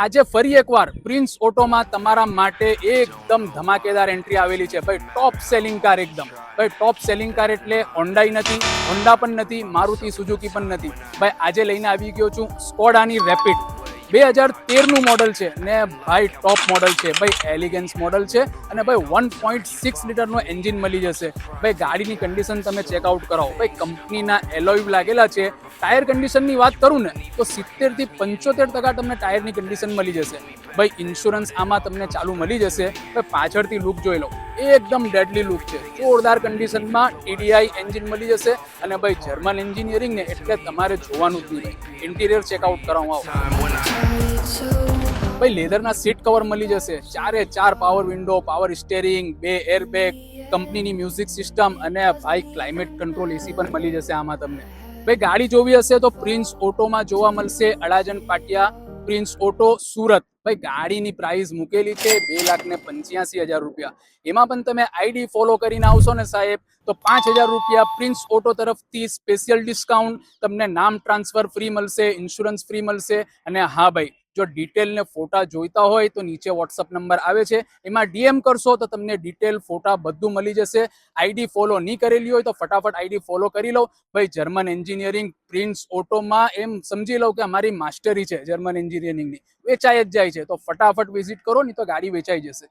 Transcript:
આજે ફરી એકવાર પ્રિન્સ ઓટોમાં તમારા માટે એકદમ ધમાકેદાર એન્ટ્રી આવેલી છે ભાઈ. ટોપ સેલિંગ કાર એકદમ ભાઈ. ટોપ સેલિંગ કાર એટલે હોન્ડાઈ નથી, હોન્ડા પણ નથી, મારુતિ સુઝુકી પણ નથી ભાઈ. આજે લઈને આવી ગયો છું સ્કોડાની રેપિડ 2013 મોડલ છે ને ભાઈ. ટોપ મોડલ છે ભાઈ, એલિગન્સ મોડલ છે અને ભાઈ 1.6 લીટરનો એન્જિન મળી જશે ભાઈ. ગાડીની કન્ડિશન તમે ચેકઆઉટ કરાવો ભાઈ. કંપનીના એલોય લાગેલા છે. ટાયર કન્ડિશનની વાત કરું ને તો 70 થી 75% તમને ટાયરની કન્ડિશન મળી જશે ભાઈ. ઇન્સ્યોરન્સ આમાં તમને ચાલુ મળી જશે ભાઈ. પાછળથી લુક જોઈ લો, એકદમ ડેડલી લુક છે, જોરદાર કન્ડિશનમાં TDI એન્જિન મળી જશે અને ભાઈ જર્મન એન્જિનિયરિંગ ને એટલે તમારે જોવાનું જ નહીં ભાઈ. ઇન્ટિરિયર ચેકઆઉટ કરાવવા આવો ભાઈ. લેધરના સીટ કવર મળી જશે, 4 power window, power steering, 2 airbag, કંપનીની મ્યુઝિક સિસ્ટમ અને ભાઈ ક્લાઇમેટ કંટ્રોલ AC પણ મળી જશે આમાં તમને ભાઈ. ગાડી જોવી હશે તો પ્રિન્સ ઓટોમાં જોવા મળશે, અડાજણ પાટિયા, પ્રિન્સ ઓટો, સુરત ભાઈ. ગાડીની પ્રાઇસ મૂકેલી છે 2,85,000 રૂપિયા. એમાં પણ તમે ID ફોલો કરીને આવશો ને સાહેબ તો 5,000 રૂપિયા પ્રિન્સ ઓટો તરફથી સ્પેશિયલ ડિસ્કાઉન્ટ, તમને નામ ટ્રાન્સફર ફ્રી મળશે, ઇન્સ્યોરન્સ ફ્રી મળશે. અને હા ભાઈ, જો ડિટેલ ને ફોટા જોઈતા હોય તો નીચે વોટ્સઅપ નંબર આવે છે, એમાં DM કરશો તો તમને ડિટેલ ફોટા બધું મળી જશે. ID ફોલો નહીં કરેલી હોય તો ફટાફટ ID ફોલો કરી લો ભાઈ. જર્મન એન્જિનિયરિંગ પ્રિન્સ ઓટોમાં એમ સમજી લો કે અમારી માસ્ટરી છે જર્મન એન્જિનિયરિંગની, વેચાઈ જ જાય છે. તો ફટાફટ વિઝિટ કરો, નહીં તો ગાડી વેચાઈ જશે.